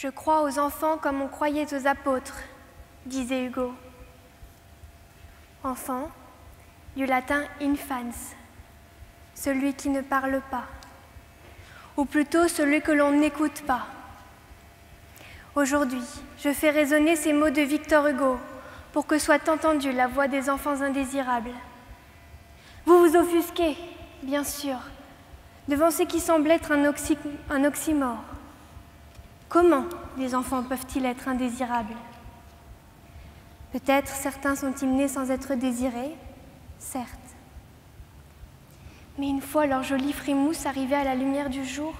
Je crois aux enfants comme on croyait aux apôtres, disait Hugo. Enfant, du latin infans, celui qui ne parle pas, ou plutôt celui que l'on n'écoute pas. Aujourd'hui, je fais résonner ces mots de Victor Hugo pour que soit entendue la voix des enfants indésirables. Vous vous offusquez, bien sûr, devant ce qui semble être un oxymore. Comment les enfants peuvent-ils être indésirables? Peut-être certains sont-ils nés sans être désirés, certes. Mais une fois leur jolie frimousse arrivée à la lumière du jour,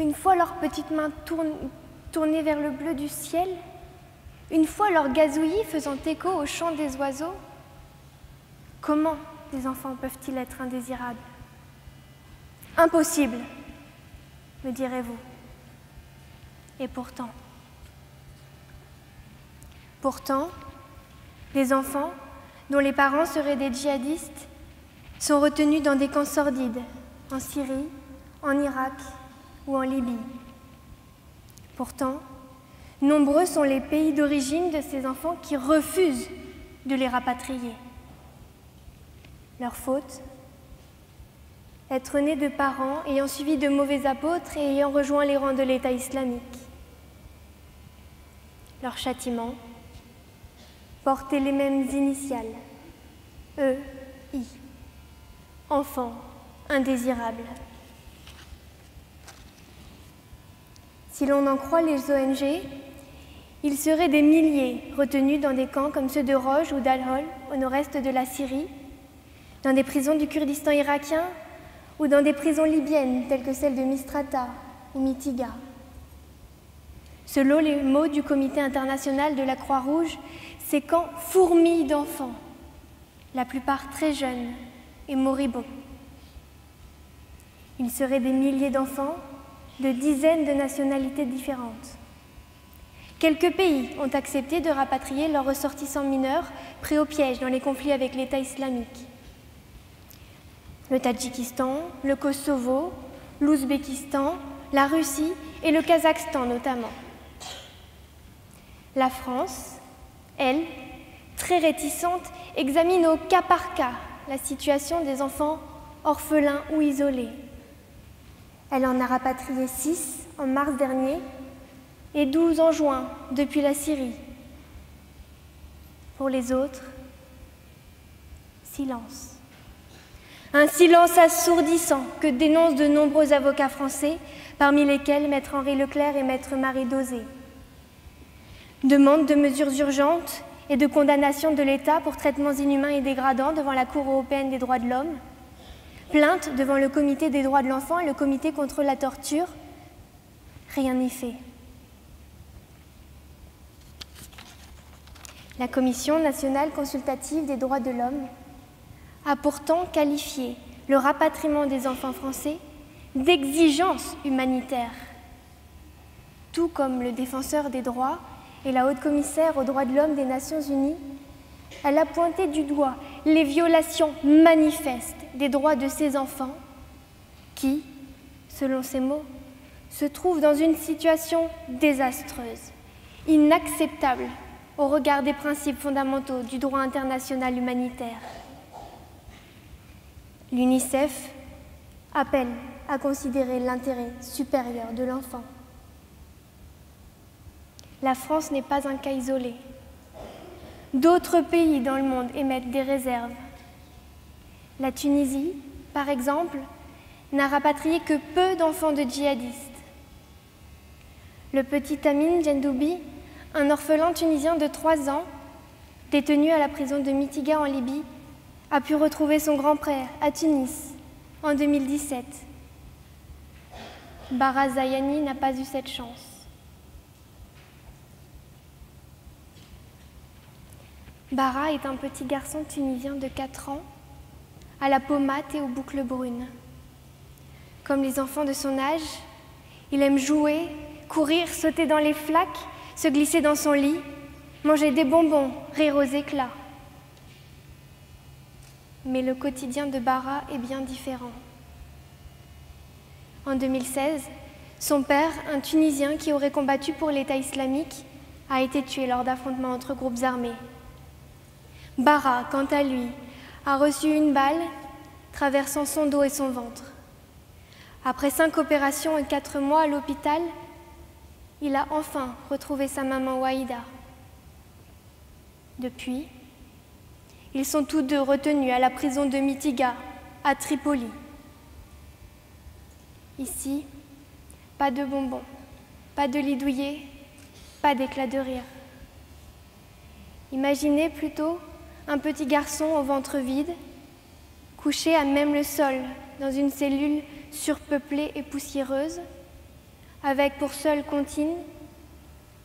une fois leurs petites mains tournées vers le bleu du ciel, une fois leur gazouillis faisant écho au chant des oiseaux, comment les enfants peuvent-ils être indésirables? Impossible, me direz-vous. Et pourtant, les enfants, dont les parents seraient des djihadistes, sont retenus dans des camps sordides, en Syrie, en Irak ou en Libye. Pourtant, nombreux sont les pays d'origine de ces enfants qui refusent de les rapatrier. Leur faute? Être nés de parents ayant suivi de mauvais apôtres et ayant rejoint les rangs de l'État islamique. Leur châtiment? Porter les mêmes initiales, E-I, enfants indésirables. Si l'on en croit les ONG, il serait des milliers retenus dans des camps comme ceux de Roj ou d'Al-Hol, au nord-est de la Syrie, dans des prisons du Kurdistan irakien ou dans des prisons libyennes telles que celles de Misrata ou Mitiga. Selon les mots du Comité international de la Croix-Rouge, ces camps fourmillent d'enfants, la plupart très jeunes et moribonds. Il serait des milliers d'enfants de dizaines de nationalités différentes. Quelques pays ont accepté de rapatrier leurs ressortissants mineurs pris au piège dans les conflits avec l'État islamique. Le Tadjikistan, le Kosovo, l'Ouzbékistan, la Russie et le Kazakhstan notamment. La France, elle, très réticente, examine au cas par cas la situation des enfants orphelins ou isolés. Elle en a rapatrié 6 en mars dernier et 12 en juin depuis la Syrie. Pour les autres, silence. Un silence assourdissant que dénoncent de nombreux avocats français, parmi lesquels Maître Henri Leclerc et Maître Marie Dosé. Demande de mesures urgentes et de condamnation de l'État pour traitements inhumains et dégradants devant la Cour européenne des droits de l'homme. Plainte devant le Comité des droits de l'enfant et le Comité contre la torture. Rien n'est fait. La Commission nationale consultative des droits de l'homme a pourtant qualifié le rapatriement des enfants français d'exigence humanitaire, tout comme le défenseur des droits et la haute-commissaire aux droits de l'homme des Nations Unies. Elle a pointé du doigt les violations manifestes des droits de ces enfants qui, selon ses mots, se trouvent dans une situation désastreuse, inacceptable au regard des principes fondamentaux du droit international humanitaire. L'UNICEF appelle à considérer l'intérêt supérieur de l'enfant. La France n'est pas un cas isolé. D'autres pays dans le monde émettent des réserves. La Tunisie, par exemple, n'a rapatrié que peu d'enfants de djihadistes. Le petit Amin Gendoubi, un orphelin tunisien de 3 ans, détenu à la prison de Mitiga en Libye, a pu retrouver son grand-père à Tunis en 2017. Bara Zayani n'a pas eu cette chance. Bara est un petit garçon tunisien de 4 ans, à la peau mate et aux boucles brunes. Comme les enfants de son âge, il aime jouer, courir, sauter dans les flaques, se glisser dans son lit, manger des bonbons, rire aux éclats. Mais le quotidien de Bara est bien différent. En 2016, Son père, un Tunisien qui aurait combattu pour l'État islamique, a été tué lors d'affrontements entre groupes armés. Bara, quant à lui, a reçu une balle traversant son dos et son ventre. Après 5 opérations et 4 mois à l'hôpital, il a enfin retrouvé sa maman Waïda. Depuis, ils sont tous deux retenus à la prison de Mitiga, à Tripoli. Ici, pas de bonbons, pas de lit douillet, pas d'éclat de rire. Imaginez plutôt un petit garçon au ventre vide, couché à même le sol dans une cellule surpeuplée et poussiéreuse, avec pour seule comptine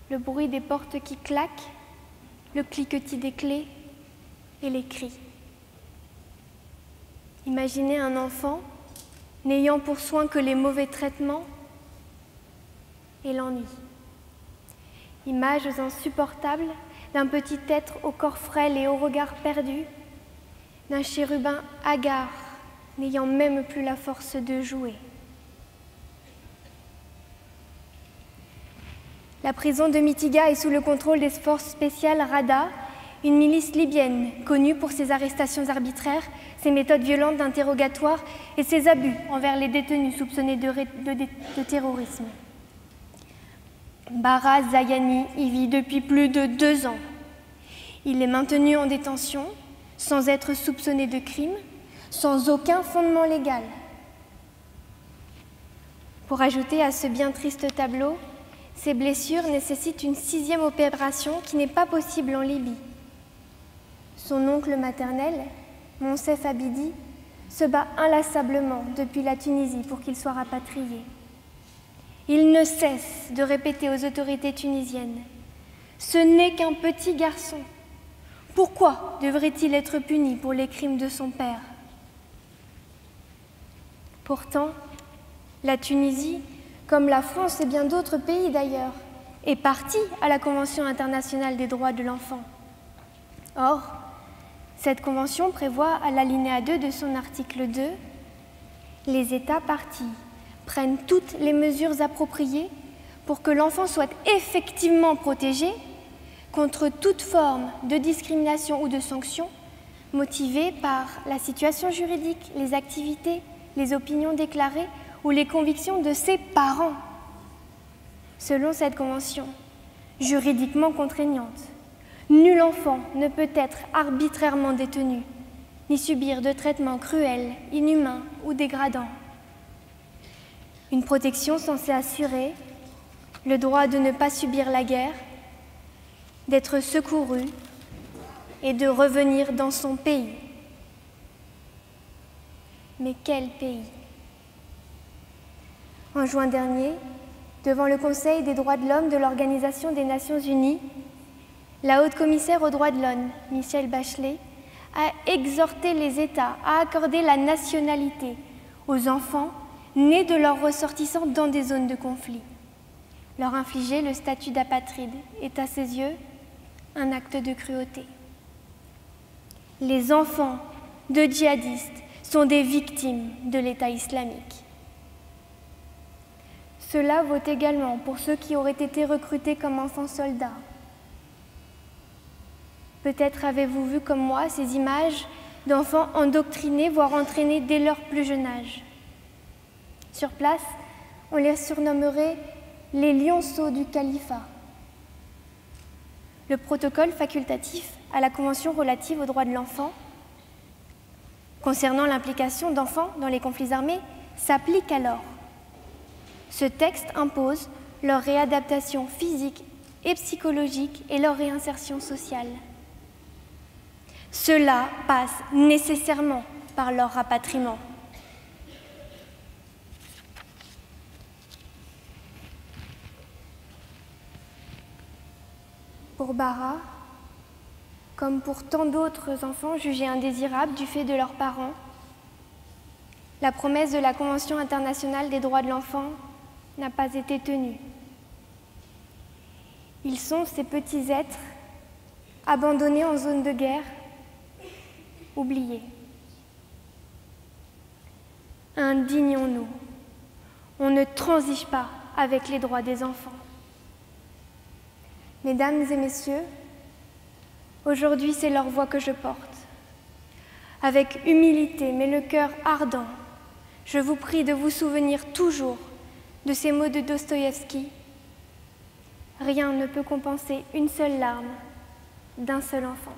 le bruit des portes qui claquent, le cliquetis des clés et les cris. Imaginez un enfant n'ayant pour soin que les mauvais traitements et l'ennui. Images insupportables d'un petit être au corps frêle et au regard perdu, d'un chérubin hagard n'ayant même plus la force de jouer. La prison de Mitiga est sous le contrôle des forces spéciales Rada, une milice libyenne connue pour ses arrestations arbitraires, ses méthodes violentes d'interrogatoire et ses abus envers les détenus soupçonnés de terrorisme. Bara Zayani y vit depuis plus de 2 ans. Il est maintenu en détention, sans être soupçonné de crime, sans aucun fondement légal. Pour ajouter à ce bien triste tableau, ces blessures nécessitent une 6e opération qui n'est pas possible en Libye. Son oncle maternel, Monsef Abidi, se bat inlassablement depuis la Tunisie pour qu'il soit rapatrié. Il ne cesse de répéter aux autorités tunisiennes « Ce n'est qu'un petit garçon. Pourquoi devrait-il être puni pour les crimes de son père ?» Pourtant, la Tunisie, comme la France et bien d'autres pays d'ailleurs, est partie à la Convention internationale des droits de l'enfant. Or, cette convention prévoit à l'alinéa 2 de son article 2 « Les États parties prennent toutes les mesures appropriées pour que l'enfant soit effectivement protégé contre toute forme de discrimination ou de sanction motivée par la situation juridique, les activités, les opinions déclarées ou les convictions de ses parents. » Selon cette convention, juridiquement contraignante, nul enfant ne peut être arbitrairement détenu, ni subir de traitements cruels, inhumains ou dégradants. Une protection censée assurer le droit de ne pas subir la guerre, d'être secouru et de revenir dans son pays. Mais quel pays ? En juin dernier, devant le Conseil des droits de l'homme de l'Organisation des Nations Unies, la haute-commissaire aux droits de l'homme, Michelle Bachelet, a exhorté les États à accorder la nationalité aux enfants nés de leurs ressortissants dans des zones de conflit. Leur infliger le statut d'apatride est à ses yeux un acte de cruauté. Les enfants de djihadistes sont des victimes de l'État islamique. Cela vaut également pour ceux qui auraient été recrutés comme enfants soldats. Peut-être avez-vous vu comme moi ces images d'enfants endoctrinés, voire entraînés dès leur plus jeune âge. Sur place, on les surnommerait les lionceaux du califat. Le protocole facultatif à la Convention relative aux droits de l'enfant concernant l'implication d'enfants dans les conflits armés s'applique alors. Ce texte impose leur réadaptation physique et psychologique et leur réinsertion sociale. Cela passe nécessairement par leur rapatriement. Pour Bara, comme pour tant d'autres enfants jugés indésirables du fait de leurs parents, la promesse de la Convention internationale des droits de l'enfant n'a pas été tenue. Ils sont ces petits êtres abandonnés en zone de guerre, oubliés. Indignons-nous. On ne transige pas avec les droits des enfants. Mesdames et messieurs, aujourd'hui c'est leur voix que je porte. Avec humilité, mais le cœur ardent, je vous prie de vous souvenir toujours de ces mots de Dostoïevski. Rien ne peut compenser une seule larme d'un seul enfant.